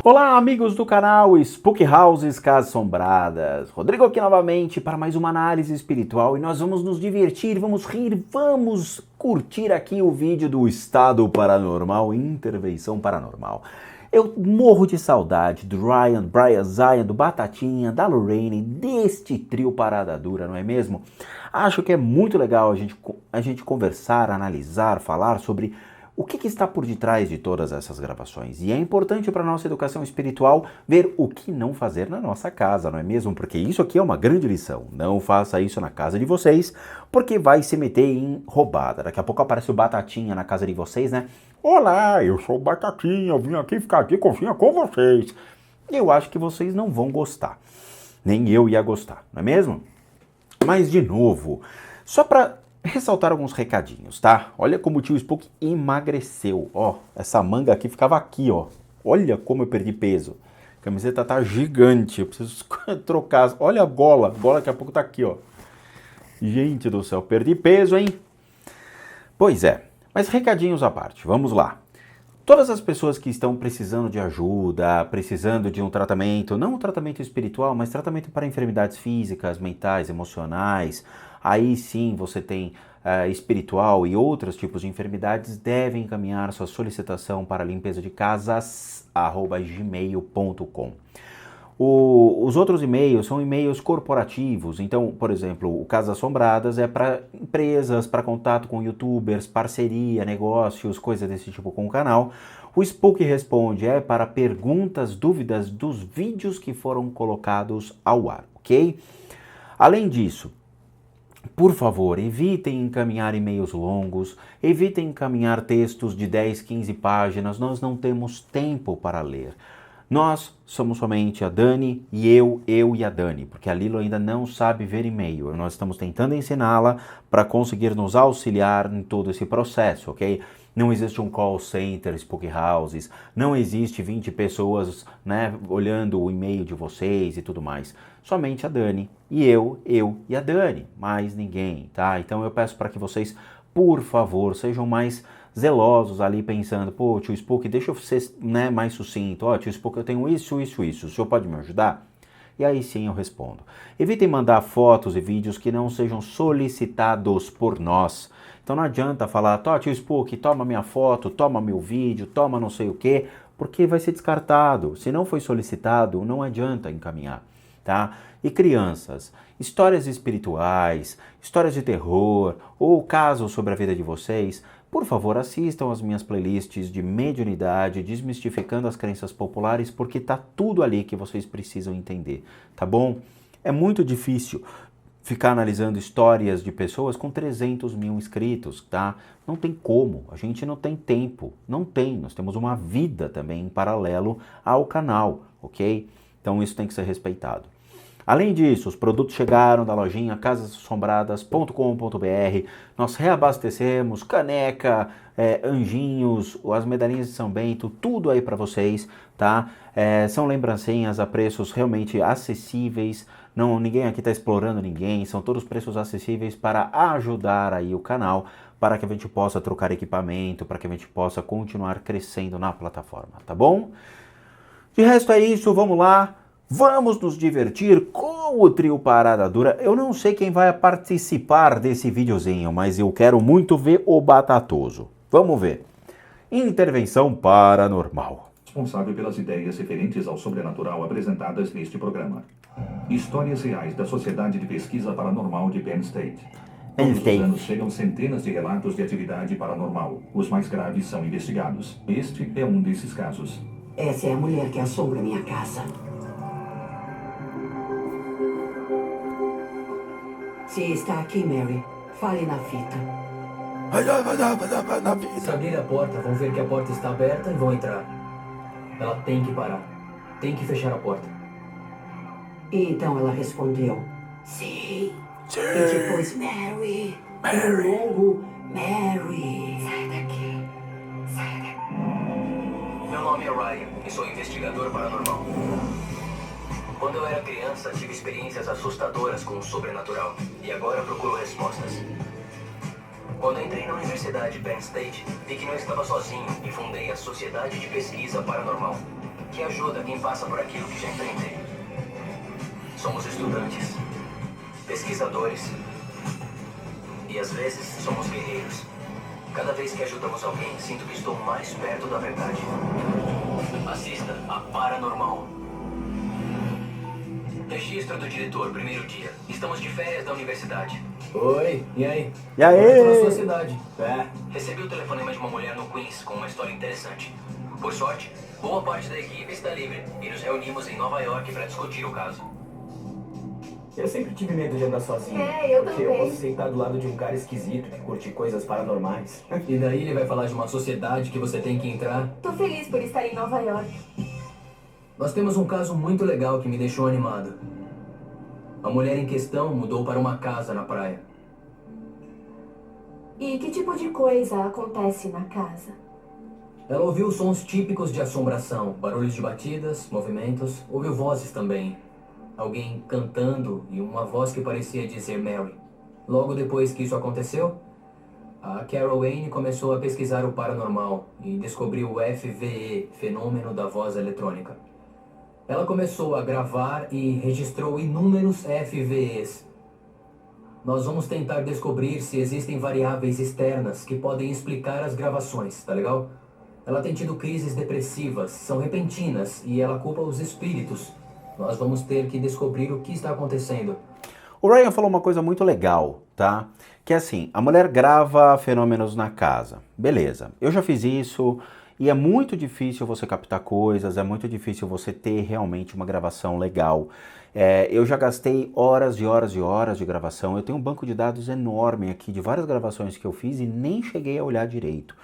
Olá, amigos do canal Spook Houses Casas Assombradas. Rodrigo aqui novamente para mais uma análise espiritual e nós vamos nos divertir, vamos rir, vamos curtir aqui o vídeo do Estado Paranormal, Intervenção Paranormal. Eu morro de saudade do Brian Zion, do Batatinha, da Lorraine, deste trio Parada Dura, não é mesmo? Acho que é muito legal a gente conversar, analisar, falar sobre o que está por detrás de todas essas gravações? E é importante para a nossa educação espiritual ver o que não fazer na nossa casa, não é mesmo? Porque isso aqui é uma grande lição. Não faça isso na casa de vocês, porque vai se meter em roubada. Daqui a pouco aparece o Batatinha na casa de vocês, né? Olá, eu sou o Batatinha, eu vim aqui ficar de cozinha com vocês. Eu acho que vocês não vão gostar. Nem eu ia gostar, não é mesmo? Mas, de novo, só para ressaltar alguns recadinhos, tá? Olha como o tio Spook emagreceu, ó. Essa manga aqui ficava aqui, ó. Olha como eu perdi peso. A camiseta tá gigante, eu preciso trocar. Olha a gola daqui a pouco tá aqui, ó. Gente do céu, perdi peso, hein? Pois é, mas recadinhos à parte, vamos lá. Todas as pessoas que estão precisando de ajuda, precisando de um tratamento, não um tratamento espiritual, mas tratamento para enfermidades físicas, mentais, emocionais, aí sim você tem espiritual e outros tipos de enfermidades, devem encaminhar sua solicitação para limpezadecasas@gmail.com. Os outros e-mails são e-mails corporativos, então, por exemplo, o Casas Assombradas é para empresas, para contato com youtubers, parceria, negócios, coisas desse tipo com o canal. O Spook Responde é para perguntas, dúvidas dos vídeos que foram colocados ao ar, ok? Além disso, por favor, evitem encaminhar e-mails longos, evitem encaminhar textos de 10, 15 páginas, nós não temos tempo para ler. Nós somos somente a Dani e eu e a Dani, porque a Lilo ainda não sabe ver e-mail. Nós estamos tentando ensiná-la para conseguir nos auxiliar em todo esse processo, ok? Não existe um call center, Spook Houses, não existe 20 pessoas, né, olhando o e-mail de vocês e tudo mais. Somente a Dani e eu e a Dani, mais ninguém, tá? Então eu peço para que vocês, por favor, sejam mais zelosos ali pensando, pô, tio Spook, deixa eu ser, né, mais sucinto, ó, tio Spook, eu tenho isso, o senhor pode me ajudar? E aí sim eu respondo. Evitem mandar fotos e vídeos que não sejam solicitados por nós. Então não adianta falar, tio Spook, toma minha foto, toma meu vídeo, toma não sei o que, porque vai ser descartado. Se não foi solicitado, não adianta encaminhar, tá? E crianças, histórias espirituais, histórias de terror ou casos sobre a vida de vocês, por favor, assistam as minhas playlists de mediunidade, desmistificando as crenças populares, porque tá tudo ali que vocês precisam entender, tá bom? É muito difícil ficar analisando histórias de pessoas com 300 mil inscritos, tá? Não tem como, a gente não tem tempo, não tem, nós temos uma vida também em paralelo ao canal, ok? Então isso tem que ser respeitado. Além disso, os produtos chegaram da lojinha casasassombradas.com.br, nós reabastecemos caneca, anjinhos, as medalhinhas de São Bento, tudo aí para vocês, tá? São lembrancinhas a preços realmente acessíveis, não, ninguém aqui está explorando ninguém, são todos preços acessíveis para ajudar aí o canal, para que a gente possa trocar equipamento, para que a gente possa continuar crescendo na plataforma, tá bom? De resto é isso, vamos lá. Vamos nos divertir com o trio Parada Dura. Eu não sei quem vai participar desse videozinho, mas eu quero muito ver o Batatoso. Vamos ver. Intervenção Paranormal. Responsável pelas ideias referentes ao sobrenatural apresentadas neste programa. Histórias reais da Sociedade de Pesquisa Paranormal de Penn State. Todos os anos chegam centenas de relatos de atividade paranormal. Os mais graves são investigados. Este é um desses casos. Essa é a mulher que assombra minha casa. Se está aqui, Mary, fale na fita. Se abrir a porta, vão ver que a porta está aberta e vão entrar. Ela tem que parar. Tem que fechar a porta. E então ela respondeu, sim. E depois, Mary. Longo, Mary. Sai daqui. Sai daqui. Meu nome é Ryan e sou investigador paranormal. Quando eu era criança, tive experiências assustadoras com o sobrenatural. E agora procuro respostas. Quando entrei na Universidade Penn State, vi que não estava sozinho e fundei a Sociedade de Pesquisa Paranormal. que ajuda quem passa por aquilo que já enfrentei. Somos estudantes, pesquisadores e às vezes somos guerreiros. Cada vez que ajudamos alguém, sinto que estou mais perto da verdade. Assista a Paranormal. Registro do diretor, primeiro dia. Estamos de férias da universidade. Oi, e aí? E aí? Eu tô na sua cidade. Recebi o telefonema de uma mulher no Queens com uma história interessante. Por sorte, boa parte da equipe está livre e nos reunimos em Nova York para discutir o caso. Eu sempre tive medo de andar sozinho. Eu porque também. eu posso sentar do lado de um cara esquisito que curte coisas paranormais. E daí ele vai falar de uma sociedade que você tem que entrar. Tô feliz por estar em Nova York. Nós temos um caso muito legal que me deixou animado. A mulher em questão mudou para uma casa na praia. E que tipo de coisa acontece na casa? Ela ouviu sons típicos de assombração, barulhos de batidas, movimentos, ouviu vozes também. Alguém cantando e uma voz que parecia dizer Mary. Logo depois que isso aconteceu, a Carol Wayne começou a pesquisar o paranormal e descobriu o FVE, Fenômeno da Voz Eletrônica. Ela começou a gravar e registrou inúmeros FVEs. Nós vamos tentar descobrir se existem variáveis externas que podem explicar as gravações, tá legal? Ela tem tido crises depressivas, são repentinas e ela culpa os espíritos. Nós vamos ter que descobrir o que está acontecendo. O Ryan falou uma coisa muito legal, tá? Que é assim, a mulher grava fenômenos na casa. Beleza, eu já fiz isso e é muito difícil você captar coisas, é muito difícil você ter realmente uma gravação legal. Eu já gastei horas e horas e horas de gravação. Eu tenho um banco de dados enorme aqui de várias gravações que eu fiz e nem cheguei a olhar direito.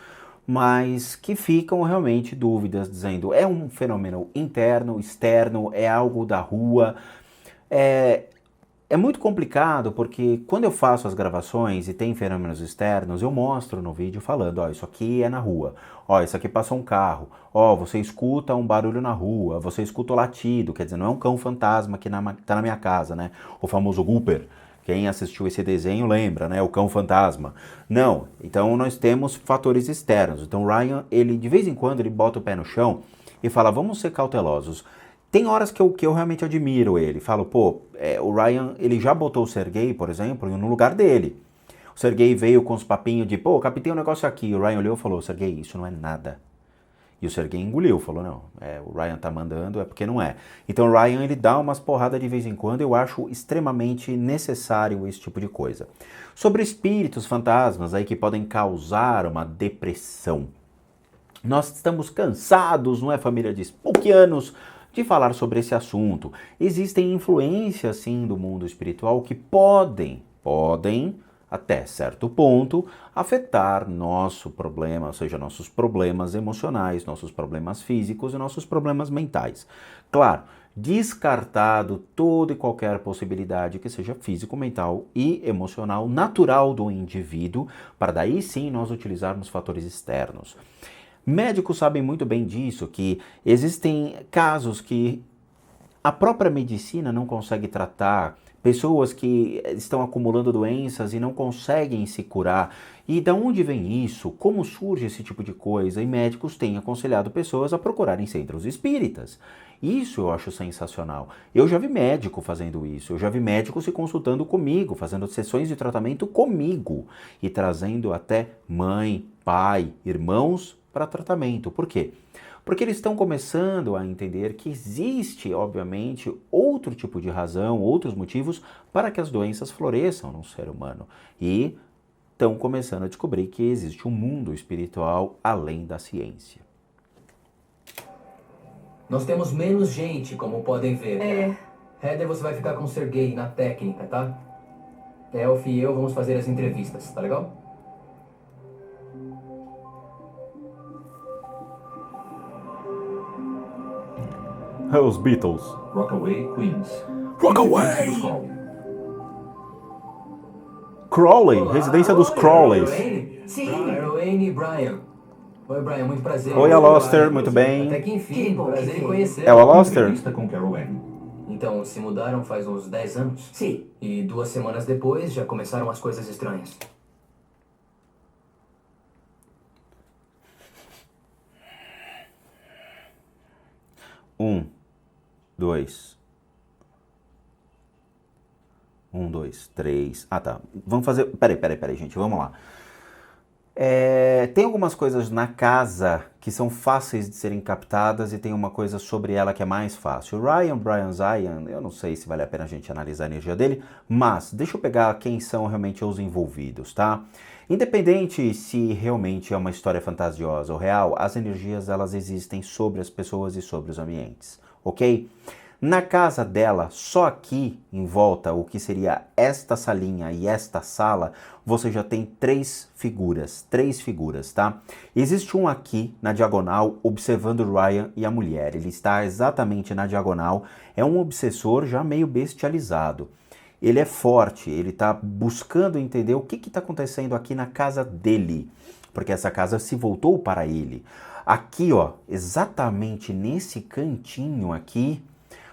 Mas que ficam realmente dúvidas, dizendo é um fenômeno interno, externo, é algo da rua. É muito complicado porque quando eu faço as gravações e tem fenômenos externos, eu mostro no vídeo falando, ó, isso aqui é na rua, ó, isso aqui passou um carro, ó, você escuta um barulho na rua, você escuta o latido, quer dizer, não é um cão fantasma que tá na minha casa, né? O famoso Gooper. Quem assistiu esse desenho lembra, né? O cão fantasma. Não, então nós temos fatores externos. Então o Ryan, ele de vez em quando, ele bota o pé no chão e fala, vamos ser cautelosos. Tem horas que eu realmente admiro ele. Falo, pô, o Ryan, ele já botou o Sergei, por exemplo, no lugar dele. O Sergei veio com os papinhos de, pô, captei um negócio aqui. O Ryan olhou e falou, Sergei, isso não é nada. E o Sergei engoliu, falou, não, o Ryan tá mandando, é porque não é. Então o Ryan, ele dá umas porradas de vez em quando, eu acho extremamente necessário esse tipo de coisa. Sobre espíritos, fantasmas aí que podem causar uma depressão. Nós estamos cansados, não é, família de Spookianos, de falar sobre esse assunto. Existem influências, sim, do mundo espiritual que podem, até certo ponto, afetar nosso problema, ou seja, nossos problemas emocionais, nossos problemas físicos e nossos problemas mentais. Claro, descartado toda e qualquer possibilidade que seja físico, mental e emocional natural do indivíduo, para daí sim nós utilizarmos fatores externos. Médicos sabem muito bem disso, que existem casos que a própria medicina não consegue tratar, pessoas que estão acumulando doenças e não conseguem se curar. E de onde vem isso? Como surge esse tipo de coisa? E médicos têm aconselhado pessoas a procurarem centros espíritas. Isso eu acho sensacional. Eu já vi médico fazendo isso, eu já vi médico se consultando comigo, fazendo sessões de tratamento comigo e trazendo até mãe, pai, irmãos para tratamento. Por quê? Porque eles estão começando a entender que existe, obviamente, outro tipo de razão, outros motivos para que as doenças floresçam no ser humano. E estão começando a descobrir que existe um mundo espiritual além da ciência. Nós temos menos gente, como podem ver. Heather, você vai ficar com o Sergei na técnica, tá? Elf e eu vamos fazer as entrevistas, tá legal? Os Beatles. Rockaway, Queens. Rockaway! Crowley. Crowley, residência dos Crowleys. Carol Wayne e Brian. Oi, Brian, muito prazer. Oi, Aloster, muito bem. Até que enfim, Que bom prazer que em veio. conhecer. É o Aloster? Entrevista com Carol Wayne. Então, se mudaram faz uns 10 anos? Sim. E 2 semanas depois já começaram as coisas estranhas. 1, 2. 1, 2, 3. Ah, tá. Vamos fazer... Peraí, gente. Vamos lá. Tem algumas coisas na casa que são fáceis de serem captadas e tem uma coisa sobre ela que é mais fácil. O Brian Zion, eu não sei se vale a pena a gente analisar a energia dele, mas deixa eu pegar quem são realmente os envolvidos, tá? Independente se realmente é uma história fantasiosa ou real, as energias elas existem sobre as pessoas e sobre os ambientes, ok? Na casa dela, só aqui em volta, o que seria esta salinha e esta sala, você já tem três figuras, tá? Existe um aqui na diagonal observando o Ryan e a mulher, ele está exatamente na diagonal, é um obsessor já meio bestializado. Ele é forte, ele está buscando entender o que está acontecendo aqui na casa dele, porque essa casa se voltou para ele. Aqui, ó, exatamente nesse cantinho aqui,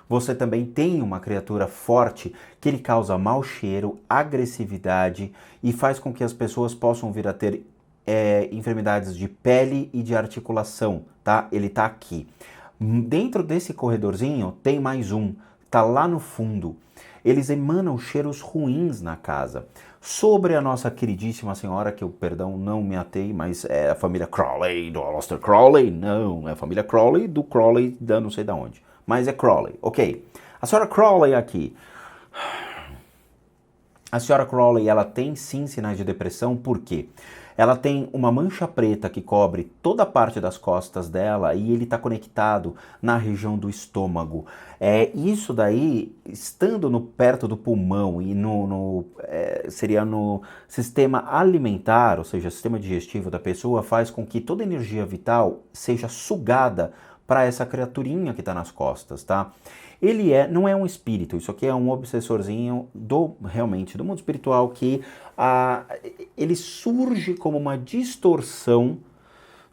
você também tem uma criatura forte que ele causa mau cheiro, agressividade e faz com que as pessoas possam vir a ter enfermidades de pele e de articulação, tá? Ele tá aqui. Dentro desse corredorzinho tem mais um, tá lá no fundo. Eles emanam cheiros ruins na casa. Sobre a nossa queridíssima senhora, que eu, perdão, não me atei, mas é a família Crowley, do Aleister Crowley, não, é a família Crowley do Crowley da não sei de onde. Mas é Crowley, ok. A senhora Crowley aqui. A senhora Crowley, ela tem sim sinais de depressão, por quê? Ela tem uma mancha preta que cobre toda a parte das costas dela e ele está conectado na região do estômago. Isso daí, estando perto do pulmão e seria no sistema alimentar, ou seja, sistema digestivo da pessoa, faz com que toda a energia vital seja sugada para essa criaturinha que está nas costas, tá? Ele não é um espírito, isso aqui é um obsessorzinho realmente do mundo espiritual que ele surge como uma distorção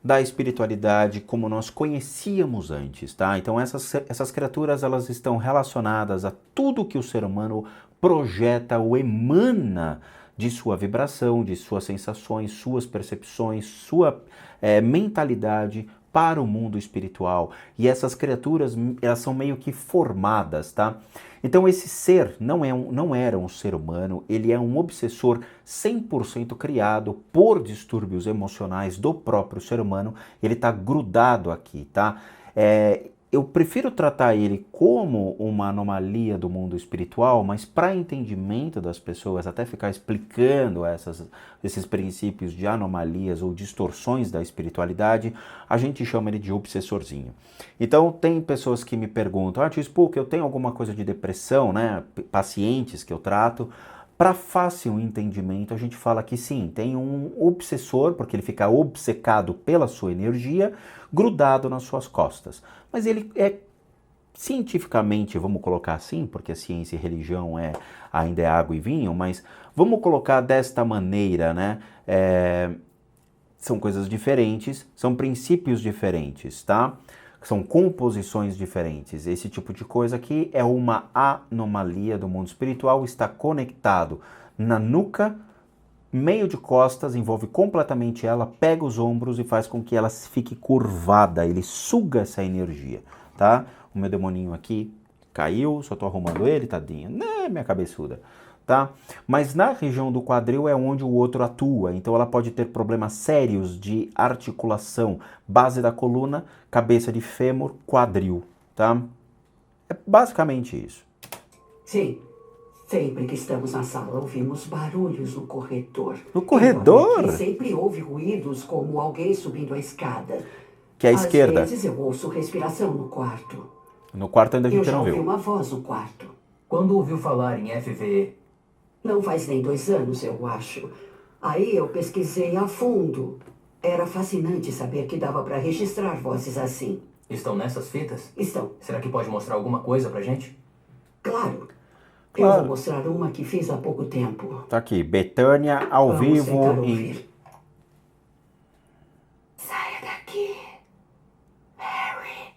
da espiritualidade como nós conhecíamos antes, tá? Então essas criaturas elas estão relacionadas a tudo que o ser humano projeta ou emana de sua vibração, de suas sensações, suas percepções, sua mentalidade para o mundo espiritual. E essas criaturas, elas são meio que formadas, tá? Então esse ser não era um ser humano, ele é um obsessor 100% criado por distúrbios emocionais do próprio ser humano, ele está grudado aqui, tá? Eu prefiro tratar ele como uma anomalia do mundo espiritual, mas para entendimento das pessoas, até ficar explicando esses princípios de anomalias ou distorções da espiritualidade, a gente chama ele de obsessorzinho. Então tem pessoas que me perguntam, tio Spook, eu tenho alguma coisa de depressão, né? Pacientes que eu trato. Para fácil entendimento, a gente fala que sim, tem um obsessor, porque ele fica obcecado pela sua energia, grudado nas suas costas. Mas ele é cientificamente, vamos colocar assim, porque a ciência e religião ainda é água e vinho, mas vamos colocar desta maneira, né? São coisas diferentes, são princípios diferentes, tá? São composições diferentes. Esse tipo de coisa aqui é uma anomalia do mundo espiritual, está conectado na nuca, meio de costas, envolve completamente ela, pega os ombros e faz com que ela fique curvada, ele suga essa energia, tá? O meu demoninho aqui caiu, só tô arrumando ele, tadinho, né, minha cabeçuda, tá? Mas na região do quadril é onde o outro atua, então ela pode ter problemas sérios de articulação, base da coluna, cabeça de fêmur, quadril, tá? É basicamente isso. Sim. Sempre que estamos na sala, ouvimos barulhos no corredor. No corredor? Aqui sempre houve ruídos como alguém subindo a escada. Que é a esquerda. Às vezes eu ouço respiração no quarto. No quarto ainda a gente não Eu já viu. ouvi uma voz no quarto. Quando ouviu falar em FVE? Não faz nem 2 anos, eu acho. Aí eu pesquisei a fundo. Era fascinante saber que dava para registrar vozes assim. Estão nessas fitas? Estão. Será que pode mostrar alguma coisa pra gente? Claro. Claro. Eu vou mostrar uma que fiz há pouco tempo. Tá aqui, Betânia ao Vamos vivo tentar em... ouvir. Saia daqui. Harry.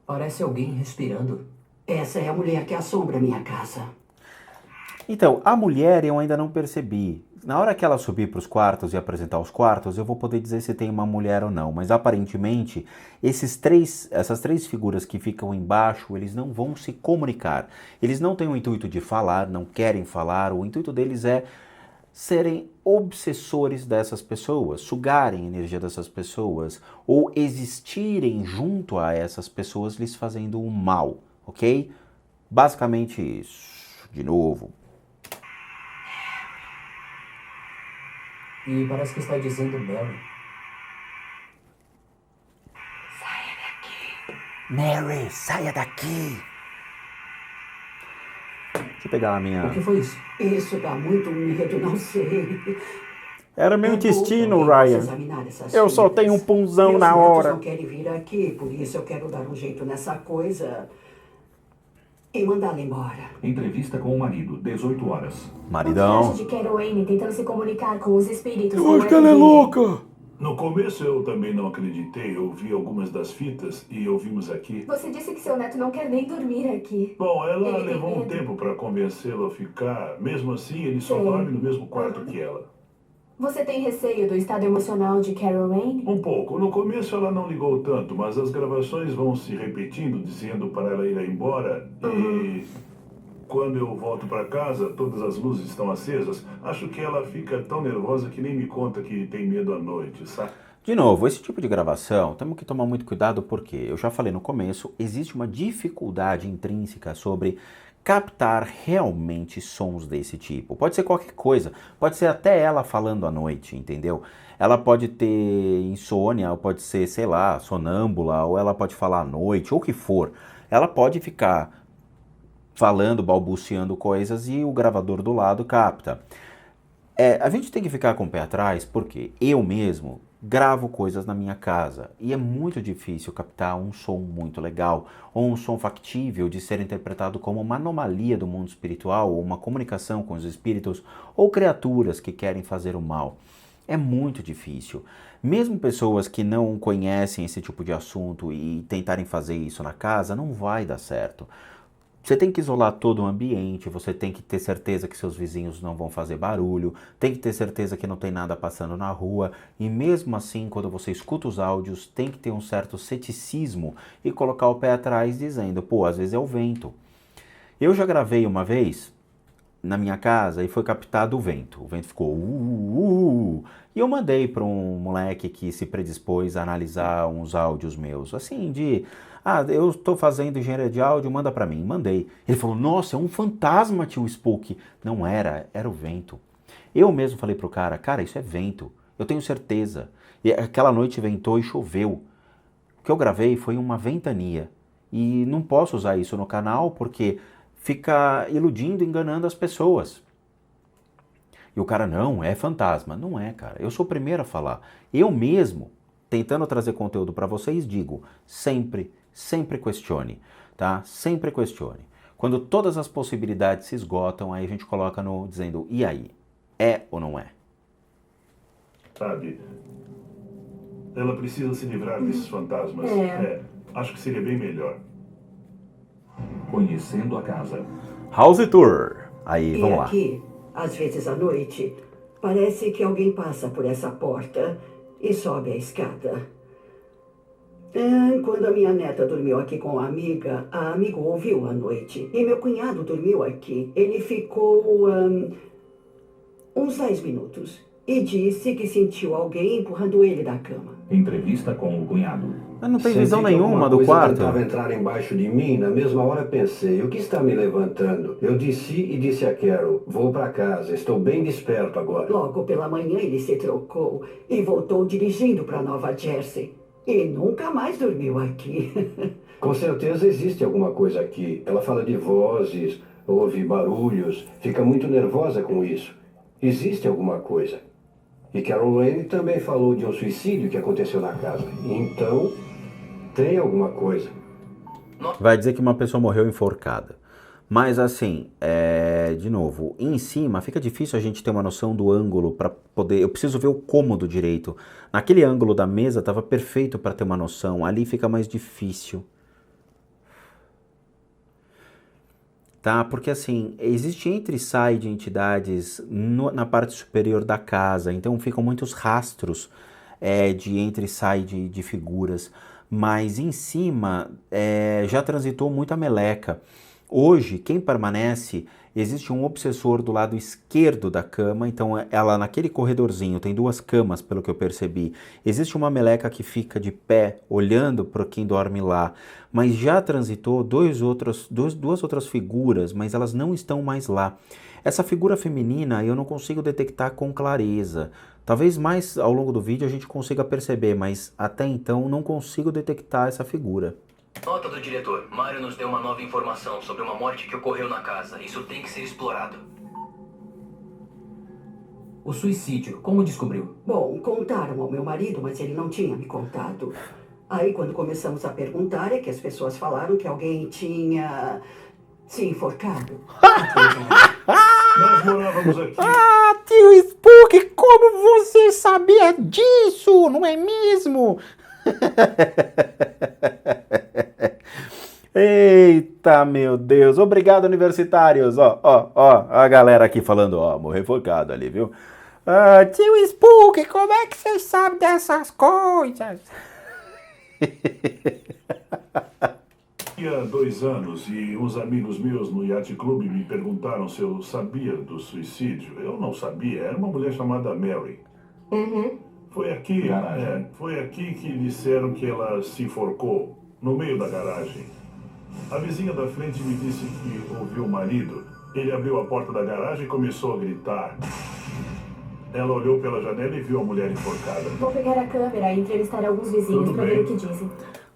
Parece alguém respirando. Essa é a mulher que assombra minha casa. Então, a mulher eu ainda não percebi. Na hora que ela subir para os quartos e apresentar os quartos, eu vou poder dizer se tem uma mulher ou não. Mas aparentemente, essas três figuras que ficam embaixo, eles não vão se comunicar. Eles não têm o intuito de falar, não querem falar. O intuito deles é serem obsessores dessas pessoas, sugarem a energia dessas pessoas ou existirem junto a essas pessoas lhes fazendo um mal, ok? Basicamente isso. De novo. E parece que está dizendo Mary. Mary, saia daqui! Deixa eu pegar a minha... O que foi isso? Isso dá muito medo, não sei. Era meu É intestino, bom pra alguém Ryan. examinar essas Eu só fitas. tenho um punzão Meus na netos hora. não querem vir aqui, por isso eu quero dar um jeito nessa coisa e mandá-la embora. Entrevista com o marido, 18 horas. O que acha Maridão. de Carol Wayne tentando se comunicar com os espíritos? Eu acho que ela é louca. No começo eu também não acreditei, eu vi algumas das fitas e ouvimos aqui. Você disse que seu neto não quer nem dormir aqui. Bom, ela Ele tem levou um medo. tempo para convencê-lo a ficar, mesmo assim ele só Sim. dorme no mesmo quarto que ela. Você tem receio do estado emocional de Carol Wayne? Um pouco. No começo ela não ligou tanto, mas as gravações vão se repetindo, dizendo para ela ir embora. E quando eu volto para casa, todas as luzes estão acesas. Acho que ela fica tão nervosa que nem me conta que tem medo à noite, sabe? De novo, esse tipo de gravação, temos que tomar muito cuidado porque, eu já falei no começo, existe uma dificuldade intrínseca sobre captar realmente sons desse tipo. Pode ser qualquer coisa, pode ser até ela falando à noite, entendeu? Ela pode ter insônia, ou pode ser, sei lá, sonâmbula, ou ela pode falar à noite, ou o que for. Ela pode ficar falando, balbuciando coisas e o gravador do lado capta. A gente tem que ficar com o pé atrás porque eu mesmo gravo coisas na minha casa e é muito difícil captar um som muito legal ou um som factível de ser interpretado como uma anomalia do mundo espiritual ou uma comunicação com os espíritos ou criaturas que querem fazer o mal. É muito difícil. Mesmo pessoas que não conhecem esse tipo de assunto e tentarem fazer isso na casa, não vai dar certo. Você tem que isolar todo o ambiente, você tem que ter certeza que seus vizinhos não vão fazer barulho, tem que ter certeza que não tem nada passando na rua, e mesmo assim, quando você escuta os áudios, tem que ter um certo ceticismo e colocar o pé atrás dizendo, pô, às vezes é o vento. Eu já gravei uma vez na minha casa e foi captado o vento ficou e eu mandei para um moleque que se predispôs a analisar uns áudios meus, assim, eu estou fazendo engenharia de áudio, manda para mim. Mandei. Ele falou, nossa, é um fantasma, tio Spook. Não era o vento. Eu mesmo falei pro cara, isso é vento. Eu tenho certeza. E aquela noite ventou e choveu. O que eu gravei foi uma ventania. E não posso usar isso no canal porque fica iludindo, enganando as pessoas. E o cara, não, é fantasma. Não é, cara. Eu sou o primeiro a falar. Eu mesmo, tentando trazer conteúdo para vocês, digo, sempre questione, tá? Sempre questione. Quando todas as possibilidades se esgotam, aí a gente coloca dizendo, e aí? É ou não é? Sabe? Ela precisa se livrar desses fantasmas. Acho que seria bem melhor. Conhecendo a casa. House Tour. Aí, E vamos lá. aqui, às vezes à noite, parece que alguém passa por essa porta e sobe a escada. Quando a minha neta dormiu aqui com a amiga ouviu à noite. E meu cunhado dormiu aqui. Ele ficou uns 10 minutos e disse que sentiu alguém empurrando ele da cama. Entrevista com o cunhado. Mas não tem Senti visão que nenhuma alguma do coisa quarto. tentava entrar embaixo de mim. Na mesma hora pensei, o que está me levantando? Eu desci e disse a Carol, vou para casa, estou bem desperto agora. Logo pela manhã ele se trocou e voltou dirigindo para Nova Jersey. E nunca mais dormiu aqui. Com certeza existe alguma coisa aqui. Ela fala de vozes, ouve barulhos, fica muito nervosa com isso. Existe alguma coisa. E Carol Wayne também falou de um suicídio que aconteceu na casa. Então, tem alguma coisa. Vai dizer que uma pessoa morreu enforcada. Mas assim, de novo, em cima fica difícil a gente ter uma noção do ângulo para poder... Eu preciso ver o cômodo direito. Naquele ângulo da mesa estava perfeito para ter uma noção. Ali fica mais difícil. tá? Porque assim, existe entra e sai de entidades na parte superior da casa, então ficam muitos rastros de entra e sai de figuras, mas em cima já transitou muita meleca. Hoje, quem permanece, existe um obsessor do lado esquerdo da cama, então ela naquele corredorzinho, tem 2 camas, pelo que eu percebi. Existe uma meleca que fica de pé, olhando para quem dorme lá, mas já transitou 2 outras figuras, mas elas não estão mais lá. Essa figura feminina eu não consigo detectar com clareza. Talvez mais ao longo do vídeo a gente consiga perceber, mas até então não consigo detectar essa figura. Nota do diretor. Mário nos deu uma nova informação sobre uma morte que ocorreu na casa. Isso tem que ser explorado. O suicídio, como descobriu? Bom, contaram ao meu marido, mas ele não tinha me contado. Aí, quando começamos a perguntar, é que as pessoas falaram que alguém tinha se enforcado. Nós morávamos aqui. Ah, tio Spook, como você sabia disso? Não é mesmo? Eita, meu Deus. Obrigado, universitários. Ó, a galera aqui falando, morreu enforcado ali, viu? Tio Spook, como é que você sabe dessas coisas? Há 2 anos e uns amigos meus no Yacht Club me perguntaram se eu sabia do suicídio. Eu não sabia, era uma mulher chamada Mary. Foi aqui que disseram que ela se enforcou, no meio da garagem. A vizinha da frente me disse que ouviu o marido. Ele abriu a porta da garagem e começou a gritar. Ela olhou pela janela e viu a mulher enforcada. Vou pegar a câmera e entrevistar alguns vizinhos para ver o que dizem.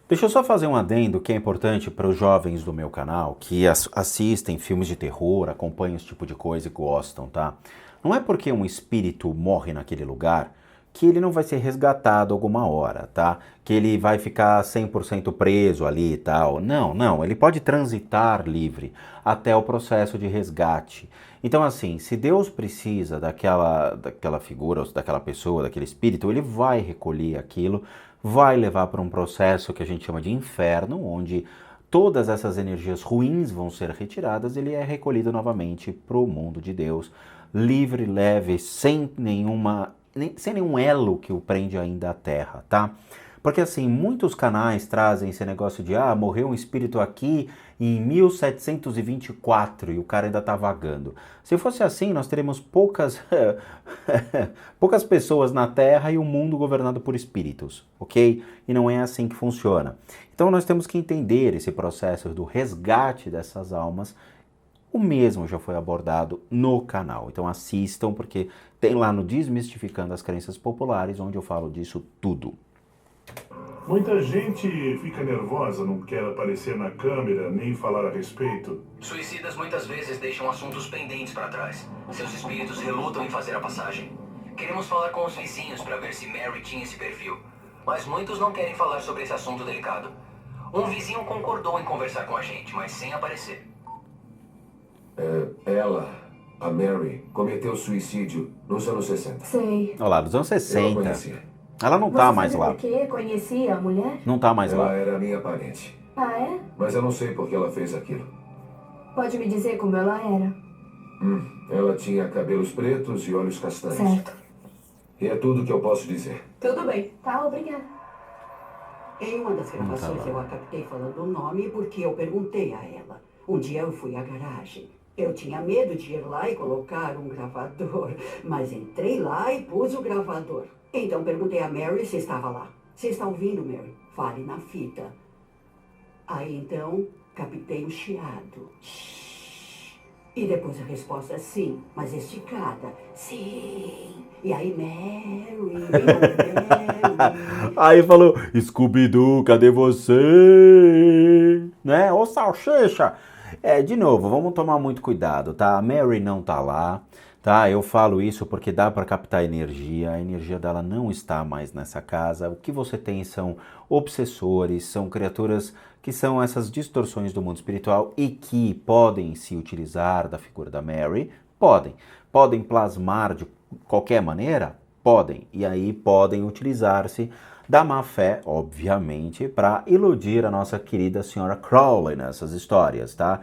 Deixa eu só fazer um adendo que é importante para os jovens do meu canal, que assistem filmes de terror, acompanham esse tipo de coisa e gostam, tá? Não é porque um espírito morre naquele lugar que ele não vai ser resgatado alguma hora, tá? Que ele vai ficar 100% preso ali e tal. Não, ele pode transitar livre até o processo de resgate. Então assim, se Deus precisa daquela figura, daquela pessoa, daquele espírito, ele vai recolher aquilo, vai levar para um processo que a gente chama de inferno, onde todas essas energias ruins vão ser retiradas, ele é recolhido novamente para o mundo de Deus, livre, leve, sem nenhum elo que o prende ainda à terra, tá? Porque assim, muitos canais trazem esse negócio de morreu um espírito aqui em 1724 e o cara ainda tá vagando. Se fosse assim, nós teríamos poucas pessoas na Terra e um mundo governado por espíritos, ok? E não é assim que funciona. Então nós temos que entender esse processo do resgate dessas almas. O mesmo já foi abordado no canal, então assistam porque tem lá no Desmistificando as Crenças Populares, onde eu falo disso tudo. Muita gente fica nervosa, não quer aparecer na câmera, nem falar a respeito. Suicidas muitas vezes deixam assuntos pendentes para trás. Seus espíritos relutam em fazer a passagem. Queremos falar com os vizinhos para ver se Mary tinha esse perfil, mas muitos não querem falar sobre esse assunto delicado. Um vizinho concordou em conversar com a gente, mas sem aparecer. Ela, a Mary, cometeu suicídio nos anos 60. Sei. Olha lá, dos anos Eu a 60. conhecia. Ela não tá mais sabe lá. por quê? Conhecia a mulher? Não tá mais Ela lá. era minha parente. Ah, é? Mas eu não sei por que ela fez aquilo. Pode me dizer como ela era? Ela tinha cabelos pretos e olhos castanhos. Certo. E é tudo que eu posso dizer. Tudo bem. Tá, obrigada. Em uma das gravações eu a captei falando o nome porque eu perguntei a ela. Um dia eu fui à garagem. Eu tinha medo de ir lá e colocar um gravador, mas entrei lá e pus o gravador. Então perguntei a Mary se estava lá. Você está ouvindo, Mary? Fale na fita. Aí então captei o chiado. E depois a resposta sim, mas esticada. Sim. E aí Mary. Aí falou, Scooby-Doo, cadê você? Né? Ô salsicha! De novo, vamos tomar muito cuidado, tá? A Mary não tá lá, tá? Eu falo isso porque dá para captar energia, a energia dela não está mais nessa casa. O que você tem são obsessores, são criaturas que são essas distorções do mundo espiritual e que podem se utilizar da figura da Mary, podem plasmar de qualquer maneira, podem, e aí podem utilizar-se da má fé, obviamente, para iludir a nossa querida senhora Crowley nessas histórias, tá?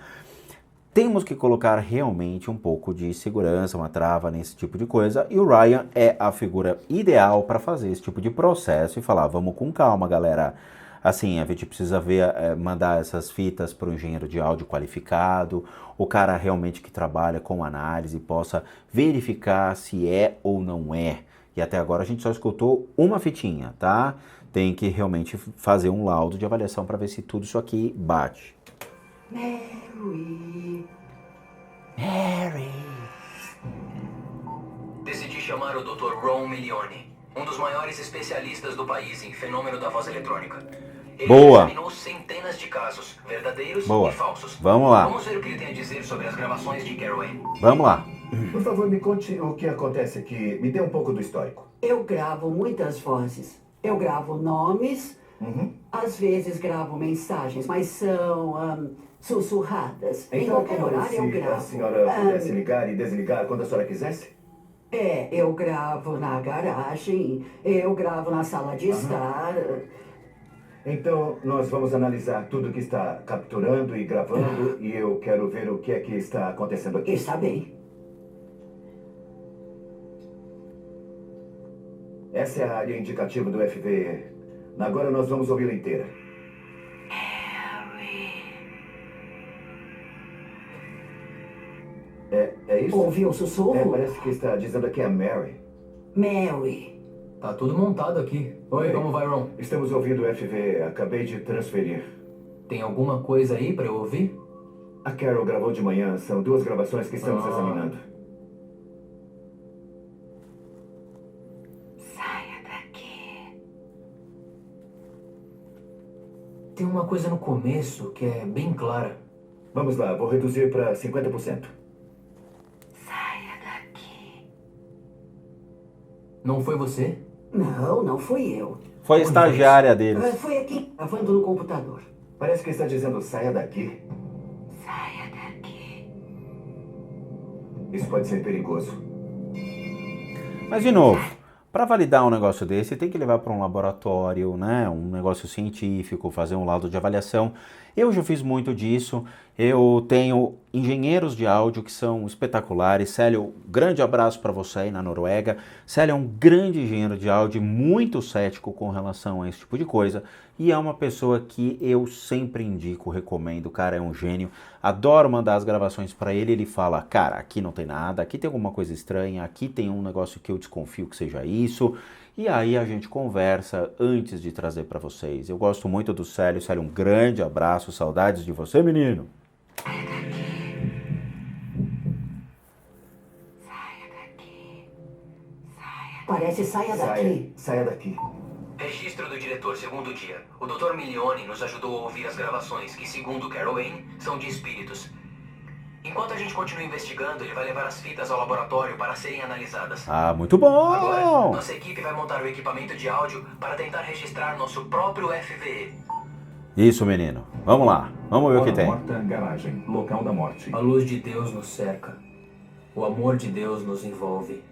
temos que colocar realmente um pouco de segurança, uma trava nesse tipo de coisa, e o Ryan é a figura ideal para fazer esse tipo de processo e falar, vamos com calma, galera. Assim, a gente precisa ver, mandar essas fitas para um engenheiro de áudio qualificado, o cara realmente que trabalha com análise, possa verificar se é ou não é. E até agora a gente só escutou uma fitinha, tá? Tem que realmente fazer um laudo de avaliação para ver se tudo isso aqui bate. Mary. Decidi chamar o Dr. Ron Milione, um dos maiores especialistas do país em fenômeno da voz eletrônica. Ele Boa. examinou centenas de casos, verdadeiros Boa. e falsos. Vamos lá. Vamos ver o que ele tem a dizer sobre as gravações de Carol Anne. Vamos lá. Por favor, me conte o que acontece aqui. Me dê um pouco do histórico. Eu gravo muitas vozes. Eu gravo nomes, às vezes gravo mensagens, mas são sussurradas. Em Então, qualquer como horário eu se gravo. a senhora pudesse ligar e desligar quando a senhora quisesse? Eu gravo na garagem, eu gravo na sala de estar. Então, nós vamos analisar tudo que está capturando e gravando e eu quero ver o que é que está acontecendo aqui. Está bem. Essa é a área indicativa do FVE. Agora nós vamos ouvi-la inteira. É isso? Ouviu o sussurro? Parece que está dizendo aqui a Mary. Mary. Tá tudo montado aqui. Oi, como vai, Ron? Estamos ouvindo o FVE. Acabei de transferir. Tem alguma coisa aí pra eu ouvir? A Carol gravou de manhã. São 2 gravações que estamos examinando. Saia daqui. Tem uma coisa no começo que é bem clara. Vamos lá, vou reduzir para 50%. Saia daqui. Não foi você? Não, não fui eu. Foi a estagiária deles. Foi aqui, gravando no computador. Parece que está dizendo saia daqui. Saia daqui. Isso pode ser perigoso. Mas, de novo, para validar um negócio desse, tem que levar para um laboratório, né? Um negócio científico, fazer um laudo de avaliação. Eu já fiz muito disso. Eu tenho engenheiros de áudio que são espetaculares. Célio, grande abraço para você aí na Noruega. Célio é um grande engenheiro de áudio, muito cético com relação a esse tipo de coisa. E é uma pessoa que eu sempre indico, recomendo. O cara é um gênio. Adoro mandar as gravações para ele. Ele fala, cara, aqui não tem nada, aqui tem alguma coisa estranha, aqui tem um negócio que eu desconfio que seja isso. E aí a gente conversa antes de trazer para vocês. Eu gosto muito do Célio. Célio, um grande abraço. Saudades de você, menino. Parece saia daqui. Saia daqui. Registro do diretor, segundo dia. O Dr. Milione nos ajudou a ouvir as gravações, que, segundo Carol Anne, são de espíritos. Enquanto a gente continua investigando, ele vai levar as fitas ao laboratório para serem analisadas. Ah, muito bom! Agora, nossa equipe vai montar o equipamento de áudio para tentar registrar nosso próprio FVE. Isso, menino. Vamos lá. Vamos ver o que tem. Morta, garagem, local da morte. A luz de Deus nos cerca. O amor de Deus nos envolve.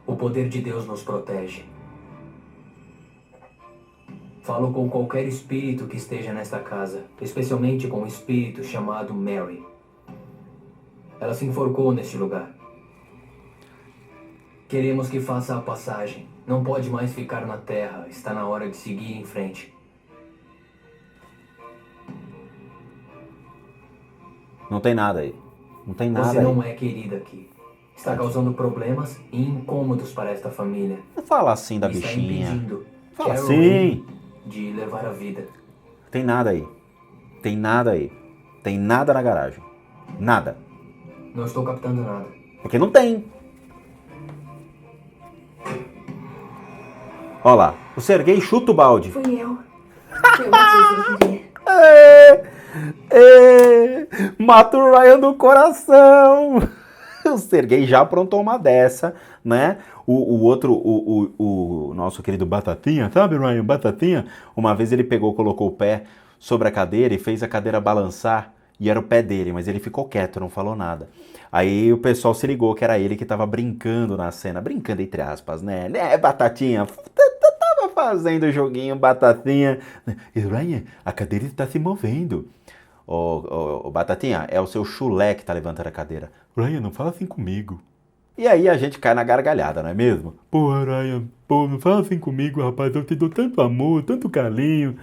O poder de Deus nos protege. Falo com qualquer espírito que esteja nesta casa, especialmente com um espírito chamado Mary. Ela se enforcou neste lugar. Queremos que faça a passagem. Não pode mais ficar na terra. Está na hora de seguir em frente. Não tem nada aí. Não tem nada Você aí. não é querida aqui. Está causando problemas e incômodos para esta família. Não fala assim da Está bichinha. impedindo Fala Carol assim. de levar a vida. Tem nada aí. Tem nada aí. Tem nada na garagem. Nada. Não estou captando nada. Porque não tem. Olha lá. O Serguei chuta o balde. Fui eu. Eu avisei querer. Mata o Ryan do coração. O Serguei já aprontou uma dessa, né? O nosso querido Batatinha, sabe, Ryan? Batatinha. Uma vez ele colocou o pé sobre a cadeira e fez a cadeira balançar. E era o pé dele, mas ele ficou quieto, não falou nada. Aí o pessoal se ligou que era ele que tava brincando na cena. Brincando entre aspas, né? Né, Batatinha? Tava fazendo o joguinho, Batatinha. E Ryan, a cadeira está se movendo. Ô, Batatinha, é o seu chulé que tá levantando a cadeira. Ryan, não fala assim comigo. E aí a gente cai na gargalhada, não é mesmo? Pô, Ryan, pô, não fala assim comigo, rapaz, eu te dou tanto amor, tanto carinho.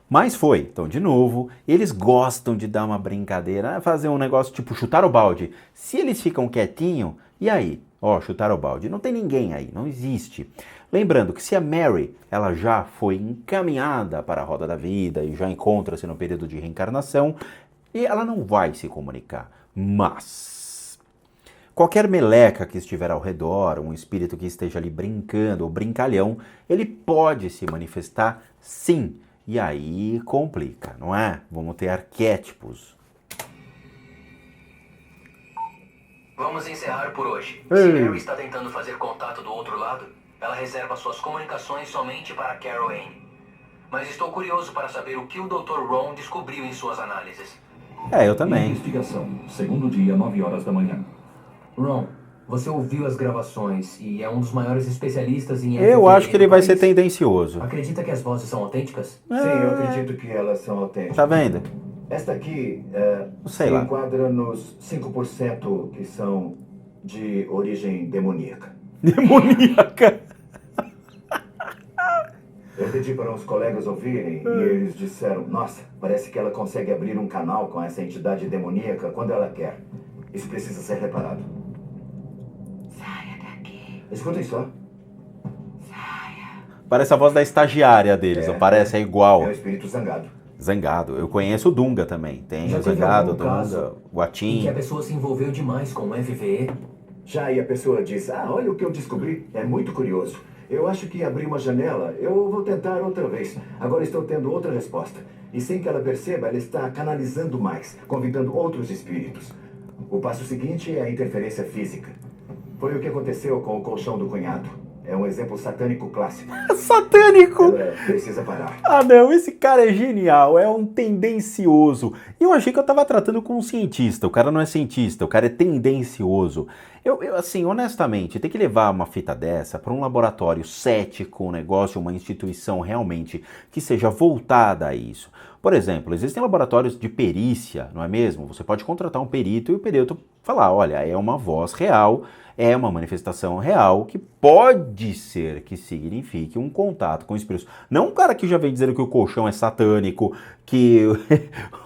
Mas foi, então, de novo, eles gostam de dar uma brincadeira, fazer um negócio tipo chutar o balde. Se eles ficam quietinhos, e aí? Ó, chutar o balde. Não tem ninguém aí, não existe. Lembrando que se a Mary, ela já foi encaminhada para a roda da vida e já encontra-se no período de reencarnação, e ela não vai se comunicar. Mas qualquer meleca que estiver ao redor, um espírito que esteja ali brincando ou brincalhão, ele pode se manifestar sim. E aí complica, não é? Vamos ter arquétipos. Vamos encerrar por hoje. Se Mary está tentando fazer contato do outro lado, ela reserva suas comunicações somente para Carol Anne. Mas estou curioso para saber o que o Dr. Ron descobriu em suas análises. Eu também. Investigação. Segundo dia, 9 horas da manhã. Ron, você ouviu as gravações e é um dos maiores especialistas em... Eu acho que ele vai ser tendencioso. Acredita que as vozes são autênticas? Sim, eu acredito que elas são autênticas. Tá vendo? Esta aqui Sei se lá. enquadra nos 5% que são de origem demoníaca. Demoníaca. Eu pedi para uns colegas ouvirem e eles disseram: nossa, parece que ela consegue abrir um canal com essa entidade demoníaca quando ela quer. Isso precisa ser reparado. Saia daqui. Escutem só. Parece a voz da estagiária deles, não parece? É igual. É o espírito zangado. Zangado. Eu conheço o Dunga também. Tem Já o teve Zangado, o algum caso Dunga, o em Atim. que a pessoa se envolveu demais com o FVE? Já e a pessoa diz: ah, olha o que eu descobri. É muito curioso. Eu acho que abri uma janela. Eu vou tentar outra vez. Agora estou tendo outra resposta. E sem que ela perceba, ela está canalizando mais, convidando outros espíritos. O passo seguinte é a interferência física. Foi o que aconteceu com o colchão do cunhado. É um exemplo satânico clássico. Satânico! Ela precisa parar. Ah não, esse cara é genial, é um tendencioso. E eu achei que eu tava tratando com um cientista, o cara não é cientista, o cara é tendencioso. Eu assim, honestamente, ter que levar uma fita dessa para um laboratório cético, um negócio, uma instituição realmente que seja voltada a isso. Por exemplo, existem laboratórios de perícia, não é mesmo? Você pode contratar um perito e o perito falar, olha, é uma voz real, é uma manifestação real que pode ser que signifique um contato com espíritos. Não um cara que já vem dizendo que o colchão é satânico, que